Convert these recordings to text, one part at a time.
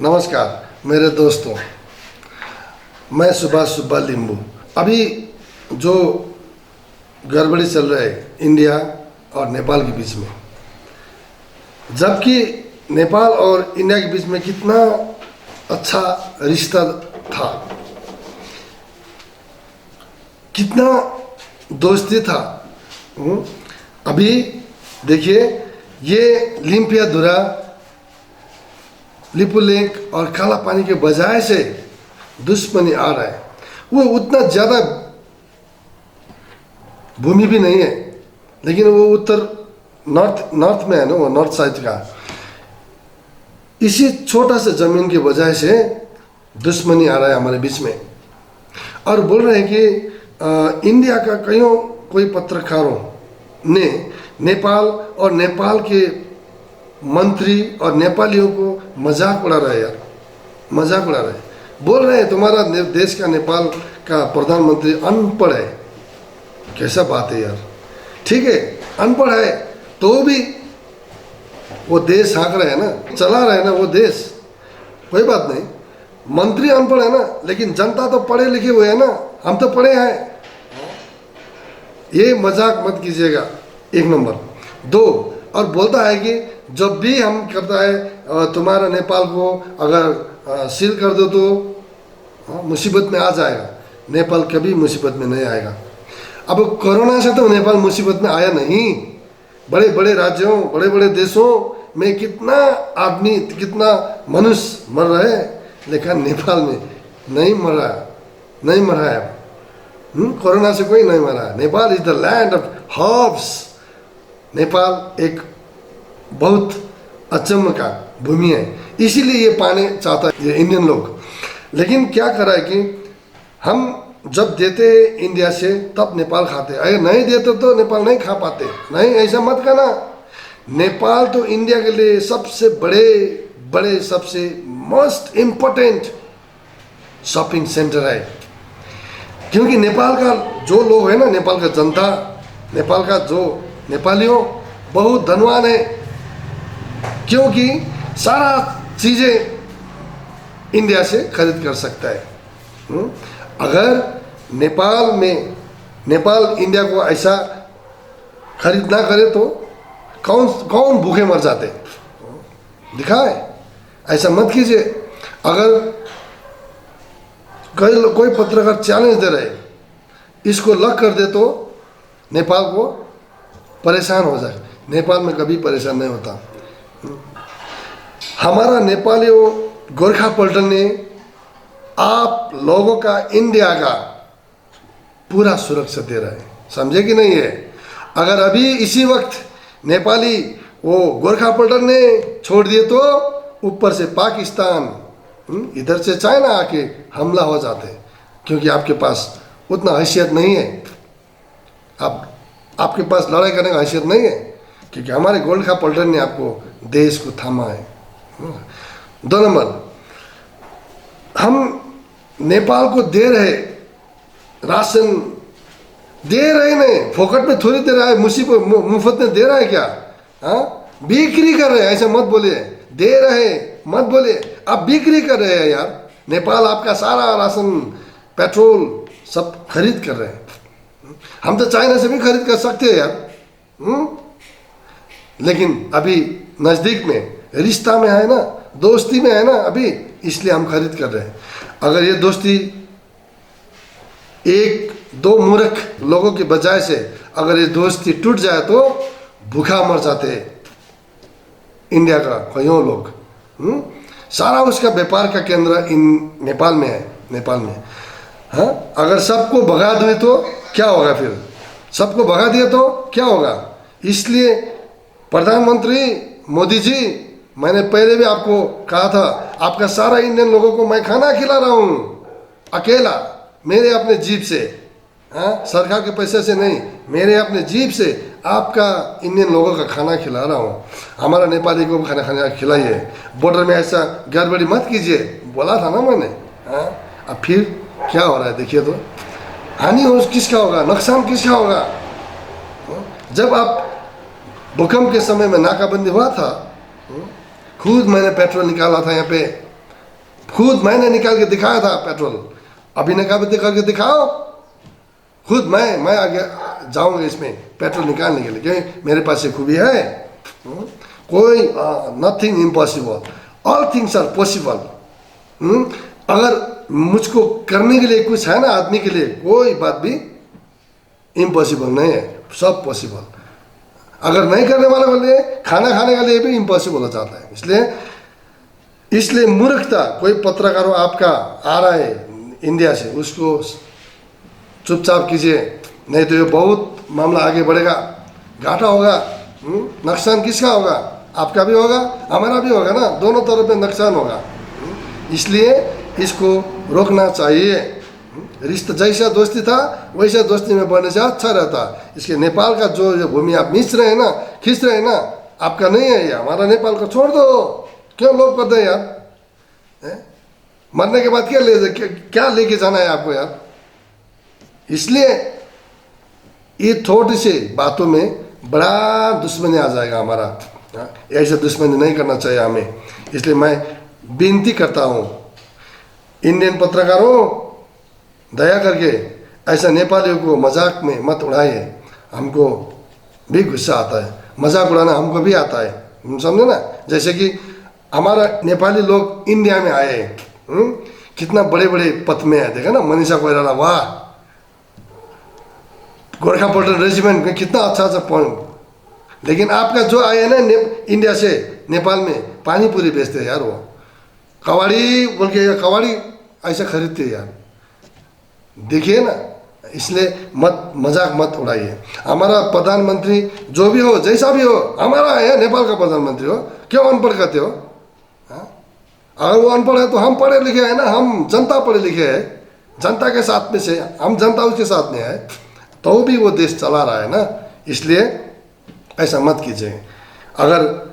नमस्कार मेरे दोस्तों, मैं सुभाष सुब्बा लिंबू। अभी जो गड़बड़ी चल रहा है इंडिया और नेपाल के बीच में, जबकि नेपाल और इंडिया के बीच में कितना अच्छा रिश्ता था, कितना दोस्ती था। अभी देखिए ये लिम्पियाधुरा, लिपु लेक और काला पानी के बजाय से दुश्मनी आ रहा है। वो उतना ज़्यादा भूमि भी नहीं है, लेकिन वो उत्तर नॉर्थ में है ना, वो नॉर्थ साइड का। इसी छोटा सा जमीन की वजह से दुश्मनी आ रहा है हमारे बीच में। और बोल रहे हैं कि इंडिया का कोई पत्रकारों ने नेपाल और नेपाल के मंत्री और नेपालियों को मजाक उड़ा रहा है यार, मजाक उड़ा रहे हैं। बोल रहे हैं तुम्हारा देश का, नेपाल का प्रधानमंत्री अनपढ़ है। कैसा बात है यार। ठीक है, अनपढ़ है तो भी वो देश हाँक रहे हैं ना, चला रहे हैं ना वो देश, कोई बात नहीं। मंत्री अनपढ़ है ना, लेकिन जनता तो पढ़े लिखे हुए है ना, हम तो पढ़े हैं। ये मजाक मत कीजिएगा, एक नंबर। दो, और बोलता है कि जब भी हम करता है तुम्हारा नेपाल को अगर सील कर दो तो मुसीबत में आ जाएगा। नेपाल कभी मुसीबत में नहीं आएगा। अब कोरोना से तो नेपाल मुसीबत में आया नहीं। बड़े बड़े राज्यों, बड़े बड़े देशों में कितना आदमी, कितना मनुष्य मर रहे हैं, लेकिन नेपाल में नहीं मरा है। कोरोना से कोई नहीं मरा है। Nepal is the land of herbs. Nepal एक बहुत अचम्म का भूमि है, इसीलिए ये पाने चाहता है ये इंडियन लोग। लेकिन क्या करा है कि हम जब देते हैं इंडिया से तब नेपाल खाते, अगर नहीं देते तो नेपाल नहीं खा पाते। नहीं, ऐसा मत करना। नेपाल तो इंडिया के लिए सबसे बड़े सबसे मोस्ट इम्पोर्टेंट शॉपिंग सेंटर है। क्योंकि नेपाल का जो लोग है ना, नेपाल का जनता, नेपाल का जो नेपालियों बहुत धनवान है, क्योंकि सारा चीज़ें इंडिया से खरीद कर सकता है। अगर नेपाल इंडिया को ऐसा खरीद ना करे तो कौन भूखे मर जाते। दिखाए, ऐसा मत कीजिए। अगर कोई पत्रकार चैलेंज दे रहे, इसको लॉक कर दे तो नेपाल को परेशान हो जाए। नेपाल में कभी परेशान नहीं होता। हमारा नेपालियों गोरखा पलटन ने आप लोगों का, इंडिया का पूरा सुरक्षा दे रहा है। समझे कि नहीं है? अगर अभी इसी वक्त नेपाली वो गोरखा पलटन ने छोड़ दिए तो ऊपर से पाकिस्तान, इधर से चाइना आके हमला हो जाते, क्योंकि आपके पास उतना हैसियत नहीं है। आपके पास लड़ाई करने का हैसियत नहीं है, क्योंकि हमारे गोरखा पलटन ने आपको देश को थामा है। 2 नंबर, हम नेपाल को दे रहे राशन, दे रहे नहीं, फोकट में थोड़ी दे रहा है, मुफ्त में दे रहा है क्या? बिक्री कर रहे हैं। ऐसा मत बोलिए, दे रहे मत बोलिए, आप बिक्री कर रहे हैं यार। नेपाल आपका सारा राशन, पेट्रोल सब खरीद कर रहे हैं। हम तो चाइना से भी खरीद कर सकते हैं यार। लेकिन अभी नज़दीक में, रिश्ता में है ना, दोस्ती में है ना अभी, इसलिए हम खरीद कर रहे हैं। अगर ये दोस्ती 1-2 मूर्ख लोगों की बजाय से अगर ये दोस्ती टूट जाए तो भूखा मर जाते हैं इंडिया का कईयों लोग। सारा उसका व्यापार का केंद्र नेपाल में है। नेपाल में अगर सबको भगा दे तो क्या होगा? फिर सबको भगा दिया तो क्या होगा? इसलिए प्रधानमंत्री मोदी जी, मैंने पहले भी आपको कहा था, आपका सारा इंडियन लोगों को मैं खाना खिला रहा हूँ अकेला, मेरे अपने जीप से, सरकार के पैसे से नहीं, मेरे अपने जीप से आपका इंडियन लोगों का खाना खिला रहा हूँ। हमारा नेपाली को खाना खिलाइए। बॉर्डर में ऐसा गड़बड़ी मत कीजिए, बोला था ना मैंने। अब फिर क्या हो रहा है देखिए तो। हानि हो किसका होगा, नुकसान किसका होगा? जब आप भूकंप के समय में नाकाबंदी हुआ था, खुद मैंने पेट्रोल निकाला था यहाँ पे, खुद मैंने निकाल के दिखाया था पेट्रोल, अभी ने कहा निकाल के दिखाओ, खुद मैं आगे जाऊंगा इसमें पेट्रोल निकालने के लिए, क्योंकि मेरे पास ये खूबी है। कोई nothing impossible, all things are possible. अगर मुझको करने के लिए कुछ है ना आदमी के लिए, कोई बात भी इम्पॉसिबल नहीं है, सब पॉसिबल। अगर नहीं करने वाले के लिए, खाना खाने के लिए भी इम्पॉसिबल हो जाता है। इसलिए मूर्खता, कोई पत्रकार हो आपका आ रहा है इंडिया से, उसको चुपचाप कीजिए, नहीं तो ये बहुत मामला आगे बढ़ेगा, घाटा होगा। नुकसान किसका होगा? आपका भी होगा, हमारा भी होगा ना, दोनों तरफ में नुकसान होगा। इसलिए इसको रोकना चाहिए। रिश्ता जैसा दोस्ती था वैसा दोस्ती में बढ़ने से अच्छा रहता। इसके नेपाल का जो भूमि आप खींच रहे हैं ना, आपका नहीं है ये, हमारा नेपाल को छोड़ दो। क्यों लोग करते हैं यार? मरने के बाद क्या लेके जाना है आपको यार? इसलिए ये थोड़ी सी बातों में बड़ा दुश्मनी आ जाएगा हमारा। ऐसे दुश्मनी नहीं करना चाहिए हमें। इसलिए मैं विनती करता हूँ इंडियन पत्रकारों, दया करके ऐसा नेपालियों को मजाक में मत उड़ाइए। हमको भी गुस्सा आता है, मजाक उड़ाना हमको भी आता है, समझे ना। जैसे कि हमारा नेपाली लोग इंडिया में आए, कितना बड़े बड़े पद में है, देखा ना मनीषा कोइराला, वाह, गोरखा पल्टन रेजिमेंट में कितना अच्छा पॉइंट। लेकिन आपका जो आए ना इंडिया से नेपाल में, पानी पूरी बेचते हैं यार, वो कवाड़ी बोल के, कवाड़ी ऐसा खरीदते हैं यार, देखिए ना। इसलिए मजाक मत उड़ाइए। हमारा प्रधानमंत्री जो भी हो, जैसा भी हो, हमारा है नेपाल का प्रधानमंत्री हो, क्यों अनपढ़ कहते हो? अगर वो अनपढ़ है तो हम पढ़े लिखे हैं ना, हम जनता पढ़े लिखे हैं, जनता के साथ में से हम जनता उसके साथ में है, तो भी वो देश चला रहा है ना। इसलिए ऐसा मत कीजिए। अगर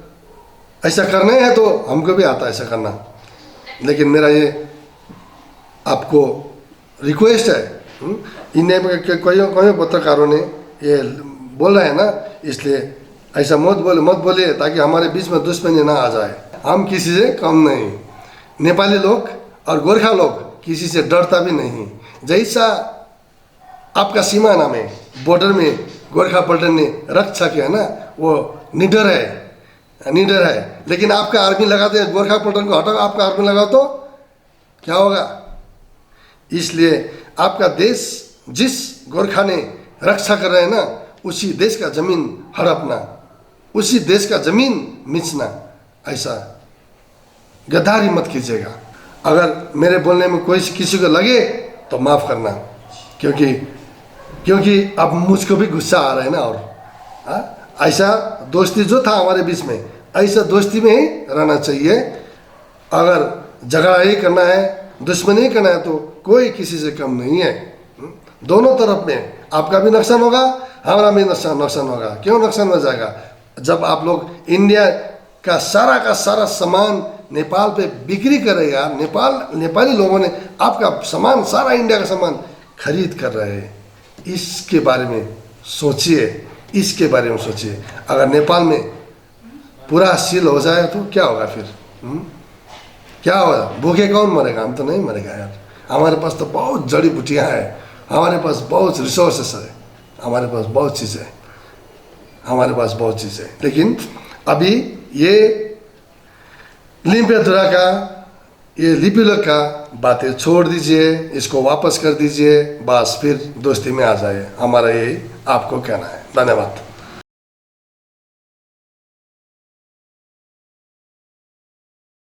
ऐसा करने हैं तो हमको भी आता है ऐसा करना, लेकिन मेरा ये आपको रिक्वेस्ट है। इंडिया में कई पत्रकारों ने ये बोल रहे हैं ना, इसलिए ऐसा मत बोलिए ताकि हमारे बीच में दुश्मनी ना आ जाए। हम किसी से कम नहीं, नेपाली लोग और गोरखा लोग किसी से डरता भी नहीं। जैसा आपका सीमाना में, बॉर्डर में गोरखा पल्टन ने रक्षा किया ना, वो निडर है। लेकिन आपका आर्मी लगाते हैं, गोरखा पल्टन को हटाओ, आपका आर्मी लगाओ तो क्या होगा? इसलिए आपका देश जिस गोरखा ने रक्षा कर रहे हैं ना, उसी देश का जमीन हड़पना, उसी देश का जमीन मिचना, ऐसा गद्दारी मत कीजिएगा। अगर मेरे बोलने में कोई किसी को लगे तो माफ़ करना, क्योंकि अब मुझको भी गुस्सा आ रहा है ना। और ऐसा दोस्ती जो था हमारे बीच में, ऐसा दोस्ती में ही रहना चाहिए। अगर झगड़ा ही करना है, दुश्मनी ही करना है, तो कोई किसी से कम नहीं है। दोनों तरफ में आपका भी नुकसान होगा, हमारा भी नुकसान होगा। क्यों नुकसान हो जाएगा? जब आप लोग इंडिया का सारा सामान नेपाल पे बिक्री करेगा, नेपाली लोगों ने आपका सामान, सारा इंडिया का सामान खरीद कर रहे हैं। इसके बारे में सोचिए, अगर नेपाल में पूरा सील हो जाए तो क्या होगा फिर? क्या होगा? भूखे कौन मरेगा? हम तो नहीं मरेगा यार। हमारे पास तो बहुत जड़ी बूटियाँ हैं, हमारे पास बहुत रिसोर्सेस है, हमारे पास बहुत चीज़ है। लेकिन अभी ये लिम्पियाधुरा का, ये लिपिलक का बातें छोड़ दीजिए, इसको वापस कर दीजिए, बस फिर दोस्ती में आ जाए। हमारा यही आपको कहना है। धन्यवाद।